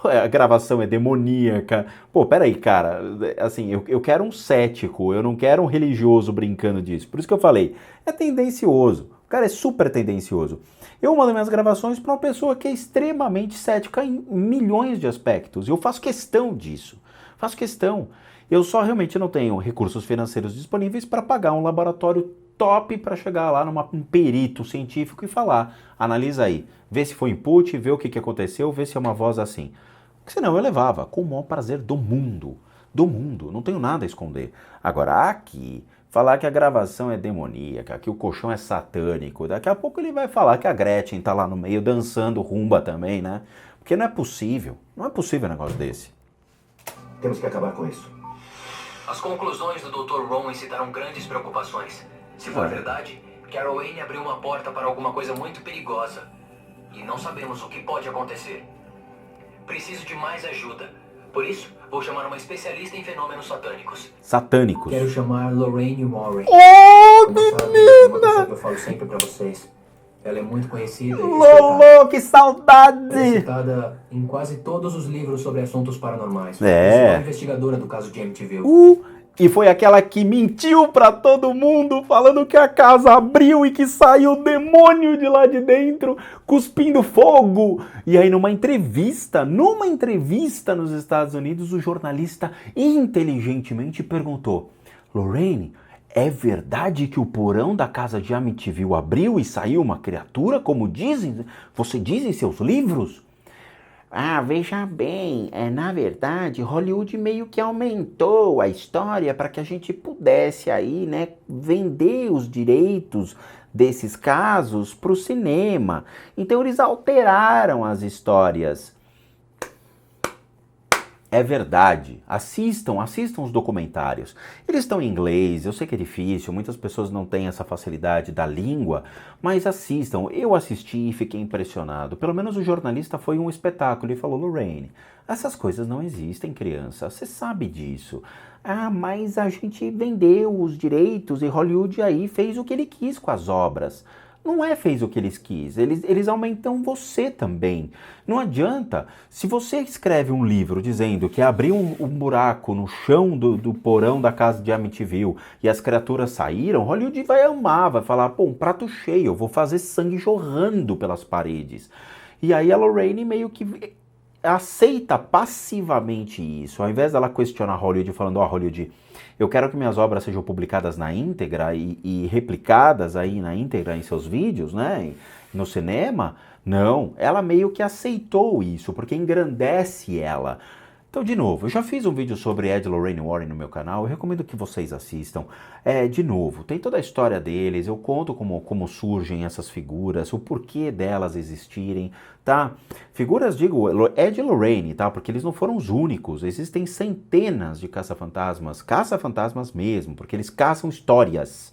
a gravação é demoníaca. Pô, peraí, cara, assim, eu quero um cético, eu não quero um religioso brincando disso. Por isso que eu falei, é tendencioso. O cara é super tendencioso. Eu mando minhas gravações para uma pessoa que é extremamente cética em milhões de aspectos. E eu faço questão disso. Faço questão. Eu só realmente não tenho recursos financeiros disponíveis para pagar um laboratório top para chegar lá um perito científico e falar, analisa aí, vê se foi input, vê o que aconteceu, vê se é uma voz assim. Porque senão eu levava com o maior prazer do mundo, não tenho nada a esconder. Agora aqui, falar que a gravação é demoníaca, que o colchão é satânico, daqui a pouco ele vai falar que a Gretchen tá lá no meio dançando rumba também, né? Porque não é possível um negócio desse. Temos que acabar com isso. As conclusões do Dr. Ron incitaram grandes preocupações. Se for verdade, Carol Anne abriu uma porta para alguma coisa muito perigosa. E não sabemos o que pode acontecer. Preciso de mais ajuda. Por isso, vou chamar uma especialista em fenômenos satânicos. Satânicos. Quero chamar Lorraine Murray. Oh, Como sabe, é uma pessoa que eu falo sempre pra vocês. Ela é muito conhecida e respeitada. Lolo, que saudade! Ela é citada em quase todos os livros sobre assuntos paranormais. É. Ela é investigadora do caso de Amityville. E foi aquela que mentiu pra todo mundo, falando que a casa abriu e que saiu o demônio de lá de dentro, cuspindo fogo. E aí numa entrevista nos Estados Unidos, o jornalista inteligentemente perguntou, Lorraine, é verdade que o porão da casa de Amityville abriu e saiu uma criatura, como você diz em seus livros? Ah, veja bem, na verdade, Hollywood meio que aumentou a história para que a gente pudesse aí, né, vender os direitos desses casos para o cinema. Então eles alteraram as histórias. É verdade. Assistam os documentários. Eles estão em inglês, eu sei que é difícil, muitas pessoas não têm essa facilidade da língua, mas assistam. Eu assisti e fiquei impressionado. Pelo menos o jornalista foi um espetáculo e falou: Lorraine, essas coisas não existem, criança. Você sabe disso. Ah, mas a gente vendeu os direitos e Hollywood aí fez o que ele quis com as obras. Não é fez o que eles quis, eles aumentam você também. Não adianta, se você escreve um livro dizendo que abriu um buraco no chão do porão da casa de Amityville e as criaturas saíram, Hollywood vai amar, vai falar, pô, um prato cheio, eu vou fazer sangue jorrando pelas paredes. E aí a Lorraine meio que aceita passivamente isso, ao invés dela questionar Hollywood falando, ó, Hollywood, eu quero que minhas obras sejam publicadas na íntegra e replicadas aí na íntegra em seus vídeos, né, no cinema. Não, ela meio que aceitou isso, porque engrandece ela. Então, de novo, eu já fiz um vídeo sobre Ed e Lorraine Warren no meu canal, eu recomendo que vocês assistam. De novo, tem toda a história deles, eu conto como surgem essas figuras, o porquê delas existirem, tá? Figuras, digo, Ed e Lorraine, tá? Porque eles não foram os únicos, existem centenas de caça-fantasmas mesmo, porque eles caçam histórias,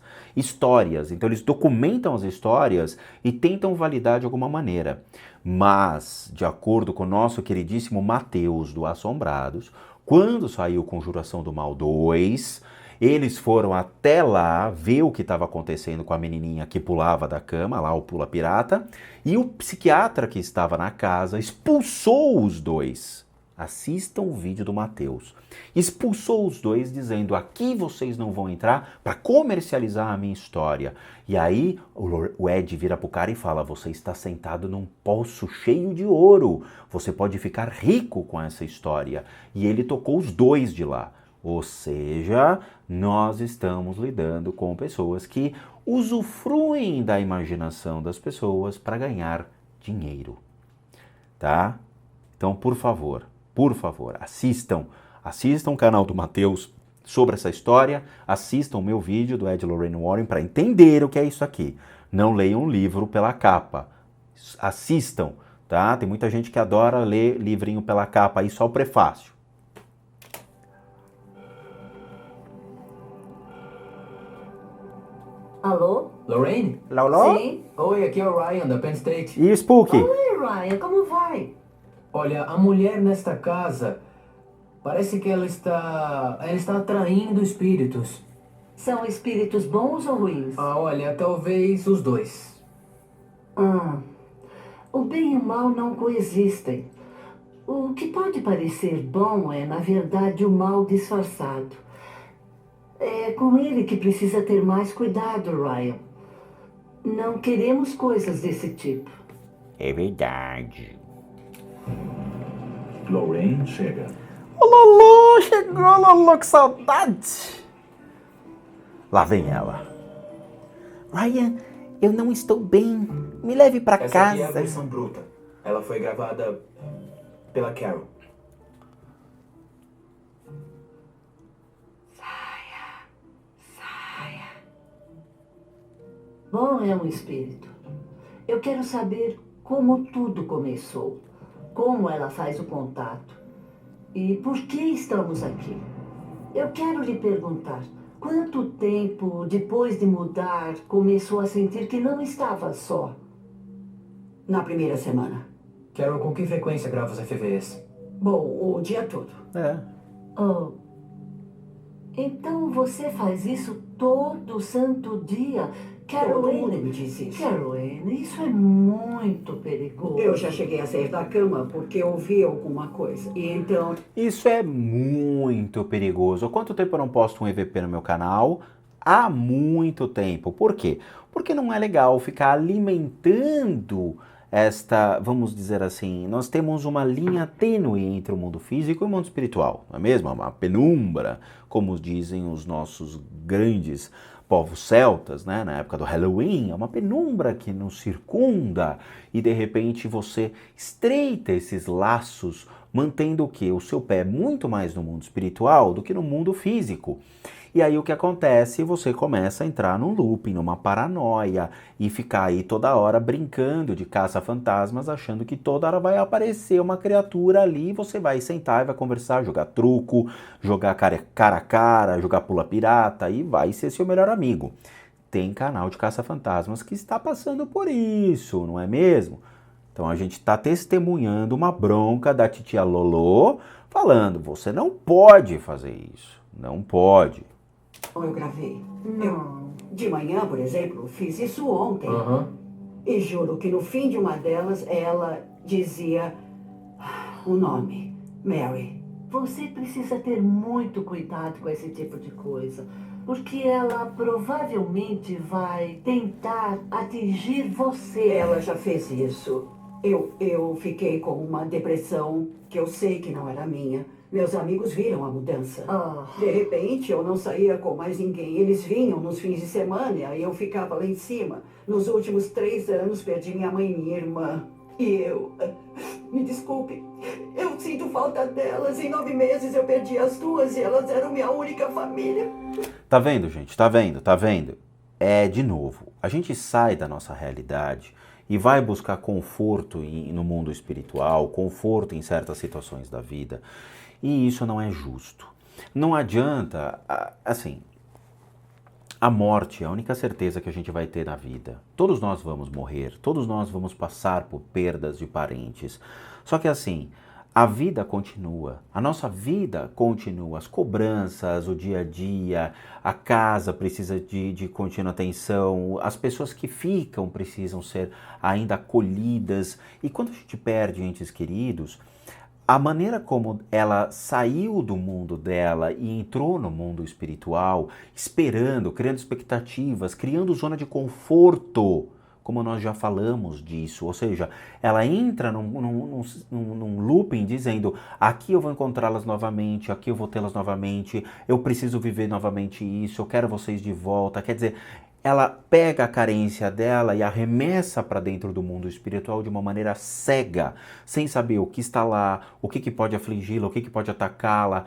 então eles documentam as histórias e tentam validar de alguma maneira. Mas, de acordo com o nosso queridíssimo Matheus do Assombrados, quando saiu Conjuração do Mal 2, eles foram até lá ver o que estava acontecendo com a menininha que pulava da cama, lá o Pula Pirata, e o psiquiatra que estava na casa expulsou os dois. Assistam o vídeo do Matheus. Expulsou os dois dizendo, aqui vocês não vão entrar para comercializar a minha história. E aí o Ed vira pro cara e fala, você está sentado num poço cheio de ouro. Você pode ficar rico com essa história. E ele tocou os dois de lá. Ou seja, nós estamos lidando com pessoas que usufruem da imaginação das pessoas para ganhar dinheiro. Tá? Então, por favor, assistam o canal do Matheus sobre essa história, assistam o meu vídeo do Ed e Lorraine Warren para entender o que é isso aqui. Não leiam um livro pela capa, assistam, tá? Tem muita gente que adora ler livrinho pela capa, aí só o prefácio. Alô? Lorraine? Loló? Sim? Oi, aqui é o Ryan, da Penn State. E Spooky? Oi, Ryan, como vai? Olha, a mulher nesta casa, parece que ela está atraindo espíritos. São espíritos bons ou ruins? Olha, talvez os dois. O bem e o mal não coexistem. O que pode parecer bom é, na verdade, o mal disfarçado. É com ele que precisa ter mais cuidado, Ryan. Não queremos coisas desse tipo. É verdade. Lorraine chega. Ô Lolo, chegou, Lolo, que saudade! Lá vem ela. Ryan, eu não estou bem. Me leve pra Essa casa. aqui é a versão bruta. Ela foi gravada pela Carol. Bom é um espírito. Eu quero saber como tudo começou. Como ela faz o contato. E por que estamos aqui? Eu quero lhe perguntar, quanto tempo depois de mudar começou a sentir que não estava só? Na primeira semana. Carol, com que frequência grava os FVs? Bom, o dia todo. Oh. Então você faz isso todo santo dia? Todo mundo me disse isso. Caroline, isso é muito perigoso. Eu já cheguei a sair da cama porque ouvi alguma coisa. E então... Isso é muito perigoso. Há quanto tempo eu não posto um EVP no meu canal? Há muito tempo. Por quê? Porque não é legal ficar alimentando esta, vamos dizer assim, nós temos uma linha tênue entre o mundo físico e o mundo espiritual, não é mesmo? Uma penumbra, como dizem os nossos grandes povos celtas, né? Na época do Halloween, é uma penumbra que nos circunda e de repente você estreita esses laços mantendo o quê? O seu pé muito mais no mundo espiritual do que no mundo físico. E aí o que acontece? Você começa a entrar num looping, numa paranoia e ficar aí toda hora brincando de caça-fantasmas, achando que toda hora vai aparecer uma criatura ali e você vai sentar e vai conversar, jogar truco, jogar cara a cara, jogar pula pirata e vai ser seu melhor amigo. Tem canal de caça-fantasmas que está passando por isso, não é mesmo? Então a gente está testemunhando uma bronca da titia Lolô falando, você não pode fazer isso, não pode. Eu gravei. De manhã, por exemplo, fiz isso ontem. E juro que no fim de uma delas, ela dizia o nome, Mary. Você precisa ter muito cuidado com esse tipo de coisa, porque ela provavelmente vai tentar atingir você. Ela já fez isso. Eu fiquei com uma depressão que eu sei que não era minha. Meus amigos viram a mudança. De repente, eu não saía com mais ninguém. Eles vinham nos fins de semana e eu ficava lá em cima. Nos últimos 3 anos, perdi minha mãe e minha irmã. E eu... Me desculpe. Eu sinto falta delas. Em 9 meses, eu perdi as 2 e elas eram minha única família. Tá vendo, gente? Tá vendo? De novo, a gente sai da nossa realidade e vai buscar conforto no mundo espiritual, conforto em certas situações da vida. E isso não é justo. Não adianta, assim, a morte é a única certeza que a gente vai ter na vida. Todos nós vamos morrer, todos nós vamos passar por perdas de parentes. Só que assim, a vida continua, a nossa vida continua, as cobranças, o dia a dia, a casa precisa de contínua atenção, as pessoas que ficam precisam ser ainda acolhidas. E quando a gente perde entes queridos, a maneira como ela saiu do mundo dela e entrou no mundo espiritual, esperando, criando expectativas, criando zona de conforto, como nós já falamos disso, ou seja, ela entra num looping dizendo, aqui eu vou encontrá-las novamente, aqui eu vou tê-las novamente, eu preciso viver novamente isso, eu quero vocês de volta, quer dizer, ela pega a carência dela e arremessa para dentro do mundo espiritual de uma maneira cega, sem saber o que está lá, o que pode afligi-la, o que pode atacá-la,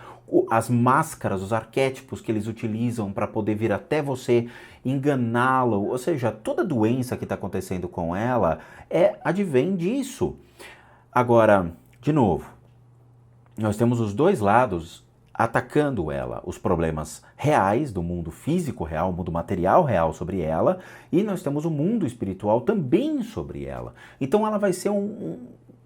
as máscaras, os arquétipos que eles utilizam para poder vir até você, enganá-lo. Ou seja, toda doença que está acontecendo com ela advém disso. Agora, de novo, nós temos os dois lados atacando ela, os problemas reais do mundo físico real, o mundo material real sobre ela, e nós temos o mundo espiritual também sobre ela. Então ela vai ser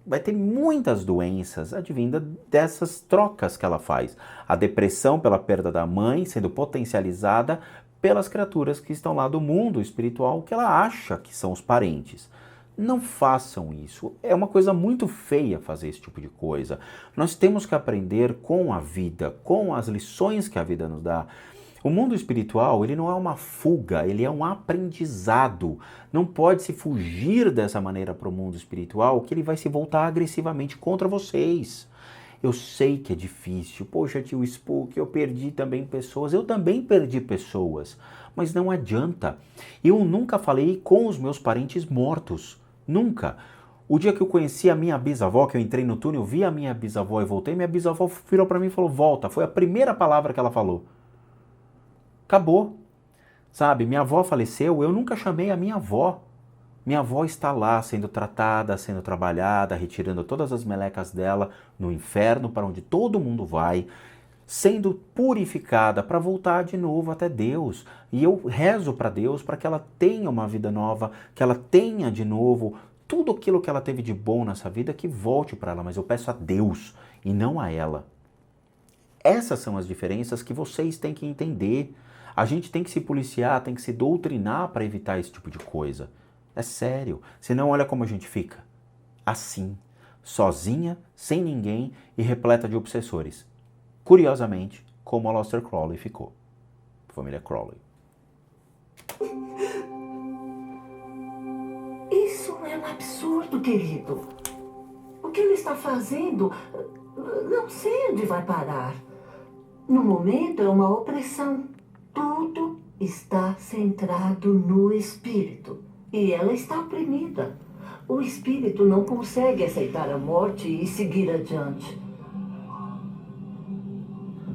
vai ter muitas doenças advindas dessas trocas que ela faz. A depressão pela perda da mãe sendo potencializada pelas criaturas que estão lá do mundo espiritual que ela acha que são os parentes. Não façam isso. É uma coisa muito feia fazer esse tipo de coisa. Nós temos que aprender com a vida, com as lições que a vida nos dá. O mundo espiritual, ele não é uma fuga, ele é um aprendizado. Não pode se fugir dessa maneira para o mundo espiritual, que ele vai se voltar agressivamente contra vocês. Eu sei que é difícil. Poxa, tio Spook, eu perdi também pessoas. Eu também perdi pessoas. Mas não adianta. Eu nunca falei com os meus parentes mortos. Nunca. O dia que eu conheci a minha bisavó, que eu entrei no túnel, vi a minha bisavó e voltei, minha bisavó virou para mim e falou, volta. Foi a primeira palavra que ela falou. Acabou. Sabe, minha avó faleceu, eu nunca chamei a minha avó. Minha avó está lá sendo tratada, sendo trabalhada, retirando todas as melecas dela no inferno, para onde todo mundo vai, sendo purificada para voltar de novo até Deus. E eu rezo para Deus para que ela tenha uma vida nova, que ela tenha de novo tudo aquilo que ela teve de bom nessa vida, que volte para ela. Mas eu peço a Deus e não a ela. Essas são as diferenças que vocês têm que entender. A gente tem que se policiar, tem que se doutrinar para evitar esse tipo de coisa. É sério. Senão, olha como a gente fica. Assim, sozinha, sem ninguém e repleta de obsessores. Curiosamente, como a Aleister Crowley ficou. Família Crowley. Isso é um absurdo, querido. O que ele está fazendo, não sei onde vai parar. No momento é uma opressão. Tudo está centrado no espírito. E ela está oprimida. O espírito não consegue aceitar a morte e seguir adiante.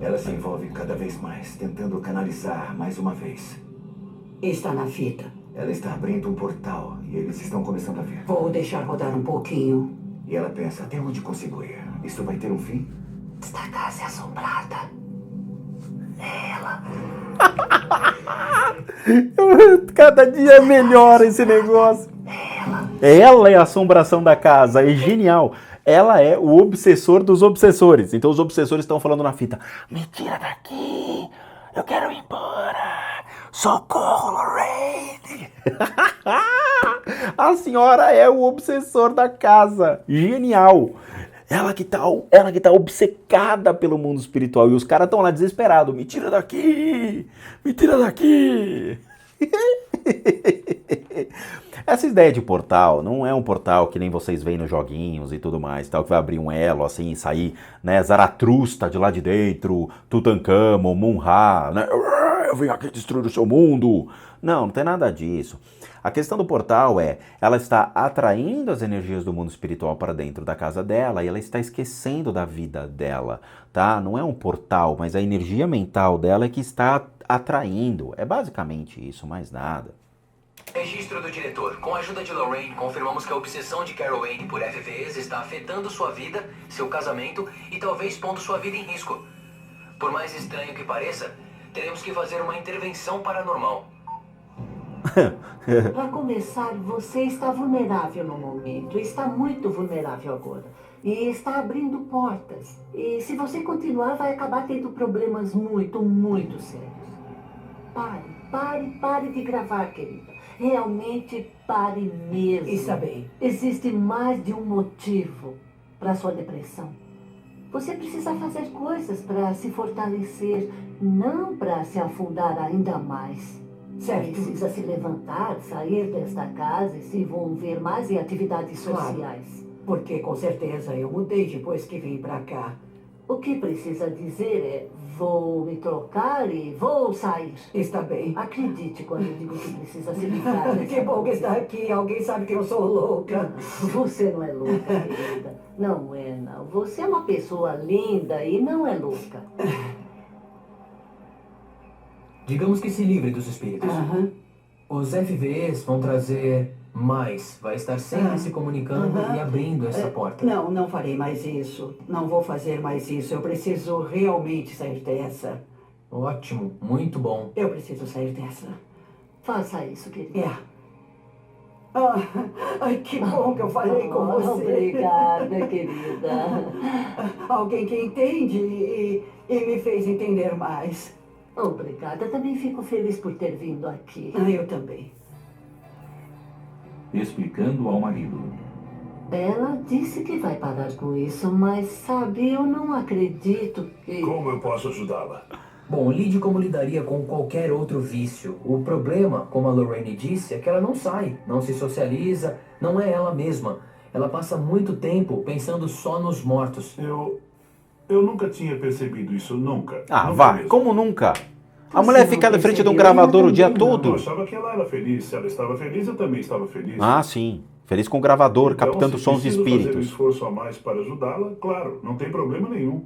Ela se envolve cada vez mais, tentando canalizar mais uma vez. Está na fita. Ela está abrindo um portal e eles estão começando a ver. Vou deixar rodar um pouquinho. E ela pensa, até onde consigo ir? Isso vai ter um fim? Esta casa é assombrada. É ela. Cada dia é melhor esse negócio. Ela é a assombração da casa, é genial. Ela é o obsessor dos obsessores. Então os obsessores estão falando na fita: me tira daqui, eu quero ir embora. Socorro, Lorraine. A senhora é o obsessor da casa. Genial. Ela que tá obcecada pelo mundo espiritual. E os caras estão lá desesperados. Me tira daqui. Me tira daqui. Essa ideia de portal não é um portal que nem vocês veem nos joguinhos e tudo mais, tal, que vai abrir um elo assim e sair, né, Zaratrusta de lá de dentro, Tutankhamon, Mun-Ra, né, eu vim aqui destruir o seu mundo. Não tem nada disso. A questão do portal é, ela está atraindo as energias do mundo espiritual para dentro da casa dela e ela está esquecendo da vida dela, tá? Não é um portal, mas a energia mental dela é que está atraindo. É basicamente isso, mais nada. Registro do diretor. Com a ajuda de Lorraine, confirmamos que a obsessão de Carol Wayne por FVEs está afetando sua vida, seu casamento e talvez pondo sua vida em risco. Por mais estranho que pareça, teremos que fazer uma intervenção paranormal. Para começar, você está vulnerável no momento. Está muito vulnerável agora. E está abrindo portas. E se você continuar, vai acabar tendo problemas muito, muito sérios. Pare de gravar, querida. Realmente pare mesmo. Está bem. Existe mais de um motivo para sua depressão. Você precisa fazer coisas para se fortalecer, não para se afundar ainda mais. Certo. Precisa se levantar, sair desta casa e se envolver mais em atividades sociais. Porque com certeza eu mudei depois que vim pra cá. O que precisa dizer é, vou me trocar e vou sair. Está bem. Acredite quando eu digo que precisa se livrar. Que bom que está aqui. Alguém sabe que eu sou louca. Você não é louca, querida. Não é, não. Você é uma pessoa linda e não é louca. Digamos que se livre dos espíritos. Aham. Os FVEs vão trazer mais. Vai estar sempre se comunicando e abrindo essa porta. Não farei mais isso. Não vou fazer mais isso. Eu preciso realmente sair dessa. Ótimo, muito bom. Eu preciso sair dessa. Faça isso, querida. É. Ai, que bom que eu falei com você. Obrigada, querida. Alguém que entende e me fez entender mais. Obrigada. Também fico feliz por ter vindo aqui. Eu também. Explicando ao marido. Ela disse que vai parar com isso, mas sabe, eu não acredito que... Como eu posso ajudá-la? Bom, lide como lidaria com qualquer outro vício. O problema, como a Lorraine disse, é que ela não sai, não se socializa, não é ela mesma. Ela passa muito tempo pensando só nos mortos. Eu nunca tinha percebido isso, nunca. Ah, Nunca vá, mesmo. como nunca? A Você mulher não fica na frente de um percebeu? gravador o dia Eu também Eu todo. achava que ela era feliz. Se ela estava feliz, eu também estava feliz. Ah, sim. Feliz com o gravador, Então, captando se sons de preciso fazer um espíritos. esforço a mais para ajudá-la, claro, não tem problema nenhum.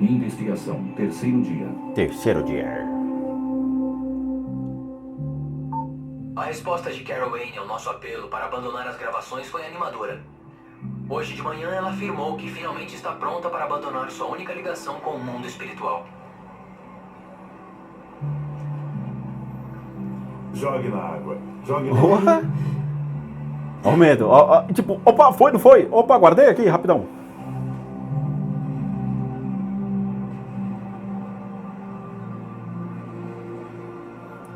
Investigação. Terceiro dia. Terceiro dia. A resposta de Carol Wayne ao nosso apelo para abandonar as gravações foi animadora. Hoje de manhã ela afirmou que finalmente está pronta para abandonar sua única ligação com o mundo espiritual. Jogue na água. Jogue na Porra! Ó o medo. Ó, tipo, opa, foi, não foi? Opa, guardei aqui, rapidão.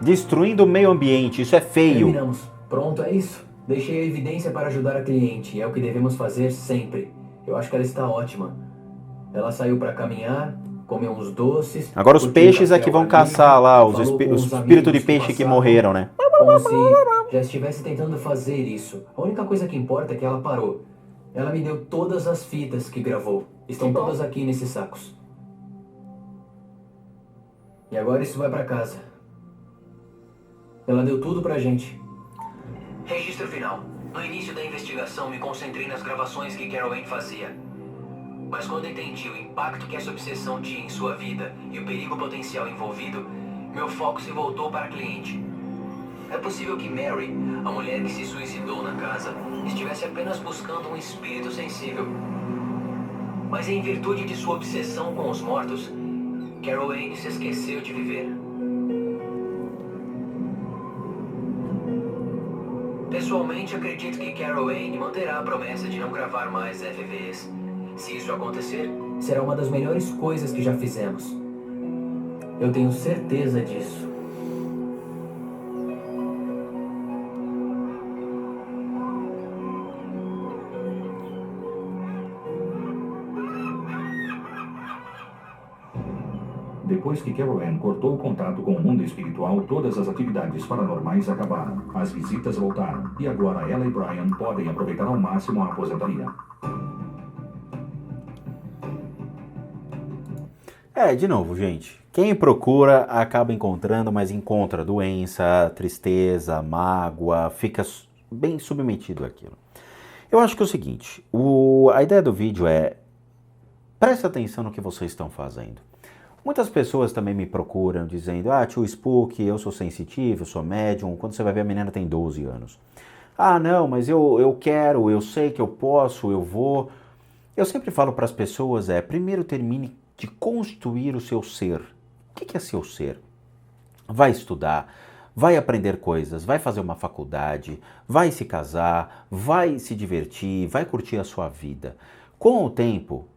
Destruindo o meio ambiente, isso é feio. Terminamos. Pronto, é isso. Deixei a evidência para ajudar a cliente. É o que devemos fazer sempre. Eu acho que ela está ótima. Ela saiu para caminhar, comeu uns doces. Agora os curtiu o peixes é café que ao vão ar caçar livre, lá, os falou com espíritos amigos de peixe que passaram, morreram, né? Como se já estivesse tentando fazer isso. A única coisa que importa é que ela parou. Ela me deu todas as fitas que gravou. Estão todas aqui nesses sacos. E agora isso vai para casa. Ela deu tudo pra gente. Registro final. No início da investigação me concentrei nas gravações que Carol Wayne fazia. Mas quando entendi o impacto que essa obsessão tinha em sua vida e o perigo potencial envolvido, meu foco se voltou para a cliente. É possível que Mary, a mulher que se suicidou na casa, estivesse apenas buscando um espírito sensível. Mas em virtude de sua obsessão com os mortos, Carol Anne se esqueceu de viver. Pessoalmente, acredito que Carol Anne manterá a promessa de não gravar mais FVs. Se isso acontecer, Será uma das melhores coisas que já fizemos. Eu tenho certeza disso. Depois que Carol Anne cortou o contato com o mundo espiritual, todas as atividades paranormais acabaram. As visitas voltaram. E agora ela e Brian podem aproveitar ao máximo a aposentadoria. De novo, gente. Quem procura acaba encontrando, mas encontra doença, tristeza, mágoa, fica bem submetido àquilo. Eu acho que é o seguinte, a ideia do vídeo é, preste atenção no que vocês estão fazendo. Muitas pessoas também me procuram dizendo, tio Spook, eu sou sensitivo, eu sou médium. Quando você vai ver, a menina tem 12 anos. Não, mas eu quero, eu sei que eu posso, eu vou. Eu sempre falo para as pessoas, primeiro termine de construir o seu ser. O que é seu ser? Vai estudar, vai aprender coisas, vai fazer uma faculdade, vai se casar, vai se divertir, vai curtir a sua vida. Com o tempo,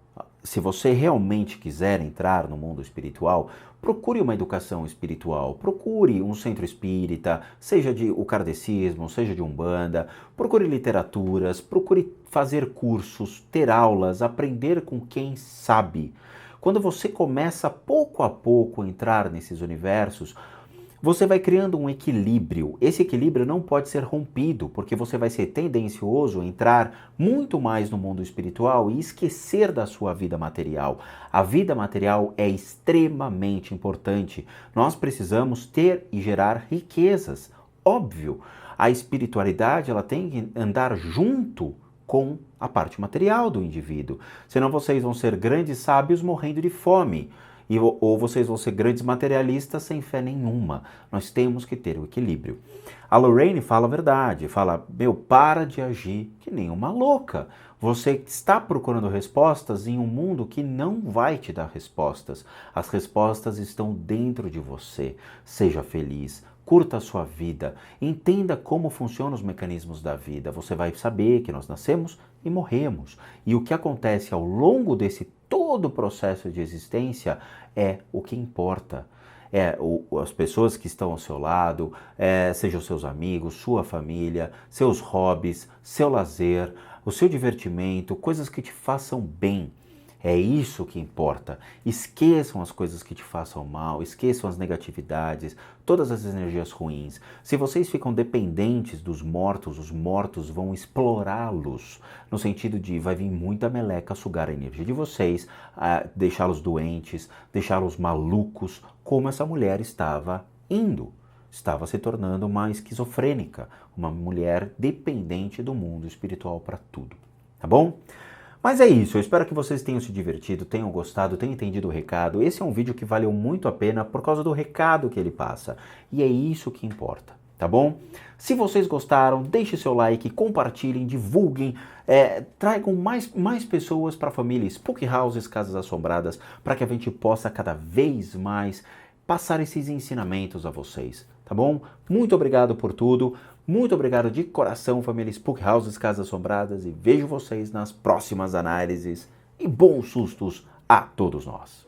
se você realmente quiser entrar no mundo espiritual, procure uma educação espiritual, procure um centro espírita, seja de o kardecismo, seja de umbanda, procure literaturas, procure fazer cursos, ter aulas, aprender com quem sabe. Quando você começa pouco a pouco a entrar nesses universos, você vai criando um equilíbrio. Esse equilíbrio não pode ser rompido, porque você vai ser tendencioso a entrar muito mais no mundo espiritual e esquecer da sua vida material. A vida material é extremamente importante. Nós precisamos ter e gerar riquezas. Óbvio, a espiritualidade ela tem que andar junto com a parte material do indivíduo. Senão vocês vão ser grandes sábios morrendo de fome. Ou vocês vão ser grandes materialistas sem fé nenhuma. Nós temos que ter o equilíbrio. A Lorraine fala a verdade, fala, para de agir que nem uma louca. Você está procurando respostas em um mundo que não vai te dar respostas. As respostas estão dentro de você. Seja feliz, curta a sua vida, entenda como funcionam os mecanismos da vida. Você vai saber que nós nascemos e morremos. E o que acontece ao longo desse todo o processo de existência é o que importa. As pessoas que estão ao seu lado, sejam seus amigos, sua família, seus hobbies, seu lazer, o seu divertimento, coisas que te façam bem. É isso que importa. Esqueçam as coisas que te façam mal, esqueçam as negatividades, todas as energias ruins. Se vocês ficam dependentes dos mortos, os mortos vão explorá-los, no sentido de vai vir muita meleca sugar a energia de vocês, deixá-los doentes, deixá-los malucos, como essa mulher estava indo. Estava se tornando uma esquizofrênica, uma mulher dependente do mundo espiritual para tudo. Tá bom? Mas é isso, eu espero que vocês tenham se divertido, tenham gostado, tenham entendido o recado. Esse é um vídeo que valeu muito a pena por causa do recado que ele passa. E é isso que importa, tá bom? Se vocês gostaram, deixe seu like, compartilhem, divulguem, tragam mais pessoas para a família Spook Houses, Casas Assombradas, para que a gente possa cada vez mais passar esses ensinamentos a vocês, tá bom? Muito obrigado por tudo. Muito obrigado de coração, família Spook Houses, Casas Assombradas, e vejo vocês nas próximas análises. E bons sustos a todos nós!